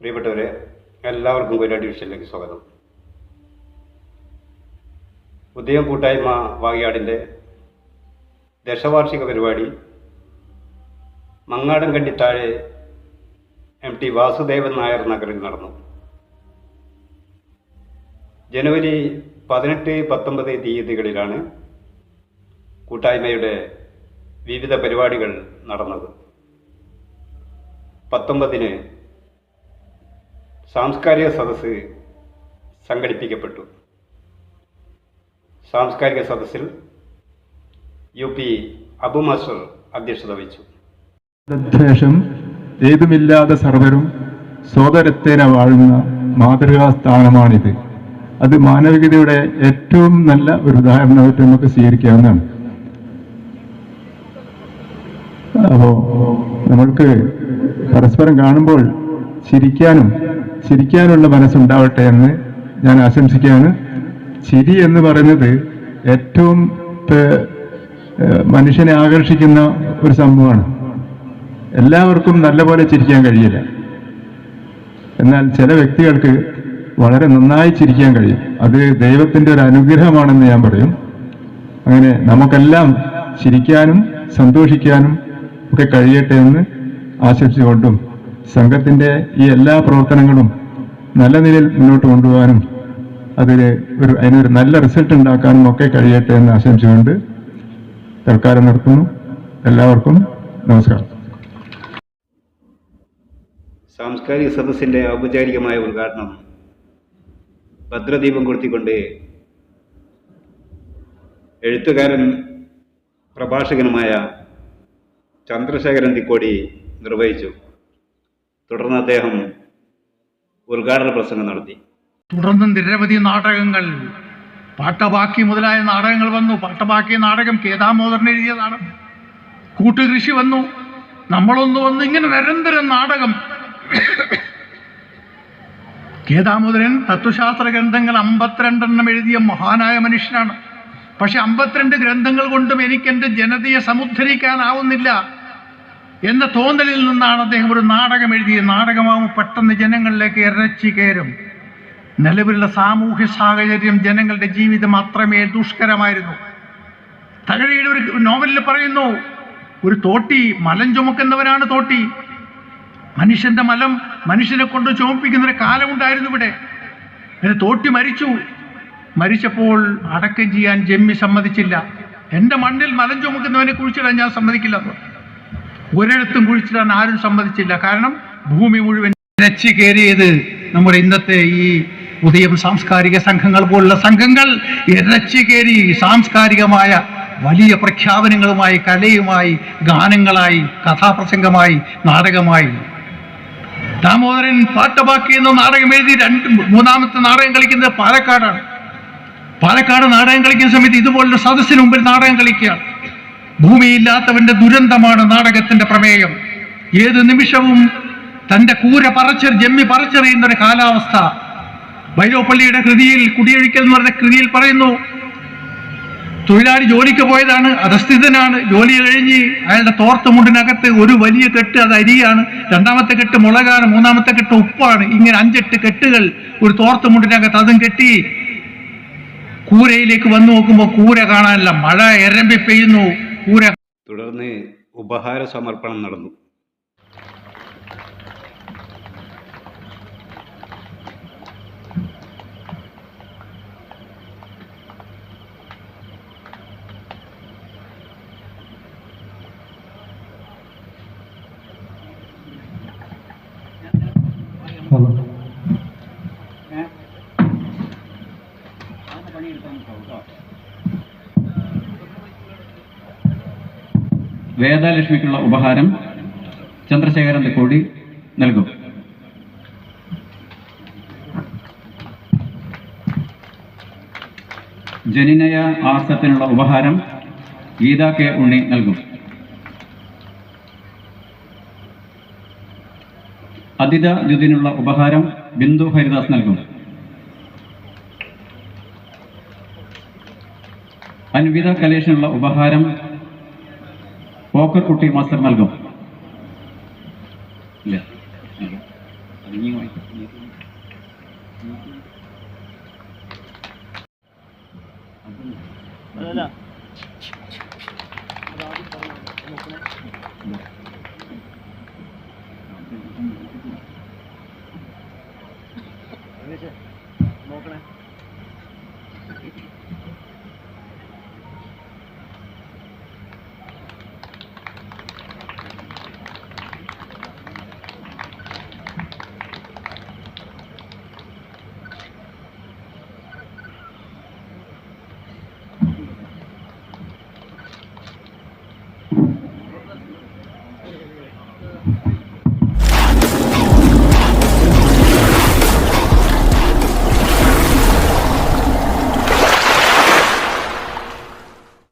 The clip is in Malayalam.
പ്രിയപ്പെട്ടവരെ, എല്ലാവർക്കും കൊയിലാണ്ടി ഡിവിഷനിലേക്ക് സ്വാഗതം. ഉദയം കൂട്ടായ്മ വാഗയാടിൻ്റെ ദശവാർഷിക പരിപാടി മങ്ങാടൻകണ്ടി താഴെ MT വാസുദേവൻ നായർ നഗറിൽ നടന്നു. ജനുവരി 18-19 തീയതികളിലാണ് കൂട്ടായ്മയുടെ വിവിധ പരിപാടികൾ നടന്നത്. 19-ന് സാംസ്കാരിക സദസ്സ് സംഘടിപ്പിക്കപ്പെട്ടു. സാംസ്കാരിക സദസ്സിൽ UP അബു മാസ്റ്റർ അധ്യക്ഷത വഹിച്ചു. ദ്വേഷം ഏതുമില്ലാതെ സർവരും സോദരത്തേന വാഴുന്ന മാതൃകാ സ്ഥാനമാണിത്. അത് മാനവികതയുടെ ഏറ്റവും നല്ല ഒരു ഉദാഹരണമായിട്ട് നമുക്ക് സ്വീകരിക്കാവുന്നതാണ്. അപ്പോൾ നമ്മൾക്ക് പരസ്പരം കാണുമ്പോൾ ചിരിക്കാനുള്ള മനസ്സുണ്ടാവട്ടെ എന്ന് ഞാൻ ആശംസിക്കുകയാണ്. ചിരി എന്ന് പറയുന്നത് ഏറ്റവും മനുഷ്യനെ ആകർഷിക്കുന്ന ഒരു സംഭവമാണ്. എല്ലാവർക്കും നല്ലപോലെ ചിരിക്കാൻ കഴിയില്ല. എന്നാൽ ചില വ്യക്തികൾക്ക് വളരെ നന്നായി ചിരിക്കാൻ കഴിയും. അത് ദൈവത്തിൻ്റെ ഒരു അനുഗ്രഹമാണെന്ന് ഞാൻ പറയും. അങ്ങനെ നമുക്കെല്ലാം ചിരിക്കാനും സന്തോഷിക്കാനും ഒക്കെ കഴിയട്ടെ എന്ന് ആശംസിച്ചുകൊണ്ടും സംഘത്തിൻ്റെ ഈ എല്ലാ പ്രവർത്തനങ്ങളും നല്ല നിലയിൽ മുന്നോട്ട് കൊണ്ടുപോകാനും അതിനൊരു നല്ല റിസൾട്ട് ഉണ്ടാക്കാനും ഒക്കെ കഴിയട്ടെ എന്ന് ആശംസിച്ചുകൊണ്ട് തൽക്കാലം നിർത്തുന്നു. എല്ലാവർക്കും നമസ്കാരം. സാംസ്കാരിക സദസ്സിൻ്റെ ഔപചാരികമായ ഉദ്ഘാടനം ഭദ്രദീപം കൊളുത്തിക്കൊണ്ട് എഴുത്തുകാരൻ പ്രഭാഷകനുമായ ചന്ദ്രശേഖരൻ തിക്കോടി നിർവഹിച്ചു. തുടർന്ന് അദ്ദേഹം ഉദ്ഘാടന പ്രസംഗം നടത്തി. തുടർന്ന് നിരവധി നാടകങ്ങൾ, പാട്ടബാക്കി മുതലായ നാടകങ്ങൾ വന്നു. പാട്ടബാക്കി നാടകം കേദാമോദരൻ എഴുതിയതാണ്. കൂട്ടുകൃഷി വന്നു, നമ്മളൊന്ന് വന്നു, ഇങ്ങനെ നിരന്തരം നാടകം. കേദാമോദരൻ തത്വശാസ്ത്ര ഗ്രന്ഥങ്ങൾ 52 എഴുതിയ മഹാനായ മനുഷ്യനാണ്. പക്ഷെ 52 ഗ്രന്ഥങ്ങൾ കൊണ്ടും എനിക്ക് എൻ്റെ ജനതയെ സമുദ്ധരിക്കാനാവുന്നില്ല എന്ന തോന്നലിൽ നിന്നാണ് അദ്ദേഹം ഒരു നാടകം എഴുതിയത്. നാടകമാകുമ്പോൾ പെട്ടെന്ന് ജനങ്ങളിലേക്ക് ഇരച്ചു കയറും. നിലവിലുള്ള സാമൂഹ്യ സാഹചര്യം, ജനങ്ങളുടെ ജീവിതം അത്രമേൽ ദുഷ്കരമായിരുന്നു. തകഴിയുടെ ഒരു നോവലിൽ പറയുന്നു, ഒരു തോട്ടി, മലം ചുമക്കുന്നവനാണ് തോട്ടി. മനുഷ്യന്റെ മലം മനുഷ്യനെ കൊണ്ട് ചുമപ്പിക്കുന്നൊരു കാലമുണ്ടായിരുന്നു ഇവിടെ. പിന്നെ തോട്ടി മരിച്ചപ്പോൾ അടക്കം ചെയ്യാൻ ജമ്മി സമ്മതിച്ചില്ല. എൻ്റെ മണ്ണിൽ മലം ചുമക്കുന്നവനെ കുഴിച്ചിടാൻ ഞാൻ സമ്മതിക്കില്ല. ഒരിടത്തും കുഴിച്ചിടാൻ ആരും സമ്മതിച്ചില്ല. കാരണം ഭൂമി മുഴുവൻ ഇരച്ചു കയറിയത് നമ്മുടെ ഇന്നത്തെ ഈ ഉദയം സാംസ്കാരിക സംഘങ്ങൾ പോലുള്ള സംഘങ്ങൾ ഇരച്ചു കയറി സാംസ്കാരികമായ വലിയ പ്രഖ്യാപനങ്ങളുമായി, കലയുമായി, ഗാനങ്ങളായി, കഥാപ്രസംഗമായി, നാടകമായി. ദാമോദരൻ പാട്ടബാക്കി എന്ന നാടകം എഴുതി 3-ാമത്തെ നാടകം കളിക്കുന്നത് പാലക്കാടാണ്. പാലക്കാട് നാടകം കളിക്കുന്ന സമയത്ത് ഇതുപോലുള്ള സദസ്സിന് മുമ്പിൽ നാടകം കളിക്കുകയാണ്. ഭൂമിയില്ലാത്തവന്റെ ദുരന്തമാണ് നാടകത്തിന്റെ പ്രമേയം. ഏത് നിമിഷവും തൻ്റെ ജമ്മി പറിച്ചെറിയുന്നൊരു കാലാവസ്ഥ. വൈലോപ്പള്ളിയുടെ കൃതിയിൽ, കുടിയൊഴിക്കൽ എന്ന് പറഞ്ഞ കൃതിയിൽ പറയുന്നു, തൊഴിലാളി ജോലിക്ക് പോയതാണ്, അധസ്ഥിതനാണ്. ജോലി കഴിഞ്ഞ് അയാളുടെ തോർത്ത് മുണ്ടിനകത്ത് ഒരു വലിയ കെട്ട്, അത് അരിയാണ്. 2-ാമത്തെ കെട്ട് മുളകാണ്. 3-ാമത്തെ കെട്ട് ഉപ്പാണ്. ഇങ്ങനെ 5-8 കെട്ടുകൾ ഒരു തോർത്ത് മുണ്ടിനകത്ത്. അതും കെട്ടി കൂരയിലേക്ക് വന്നു നോക്കുമ്പോൾ കൂര കാണാനില്ല. മഴ എരമ്പി പെയ്യുന്നു. കൂര. തുടർന്ന് ഉപഹാര സമർപ്പണം നടന്നു. വേദലക്ഷ്മിക്കുള്ള ഉപഹാരം ചന്ദ്രശേഖരൻ തിക്കോടി നൽകും. ജനിനയ ആർസത്തിനുള്ള ഉപഹാരം ഗീത കെ ഉണ്ണി നൽകും. അതിഥ ദ്യുതിനുള്ള ഉപഹാരം ബിന്ദു ഹരിദാസ് നൽകും. അൻവിത കലേഷിനുള്ള ഉപഹാരം പോക്കർ കുട്ടി മാസ്റ്റർ നൽകും. ഇല്ല, അതല്ല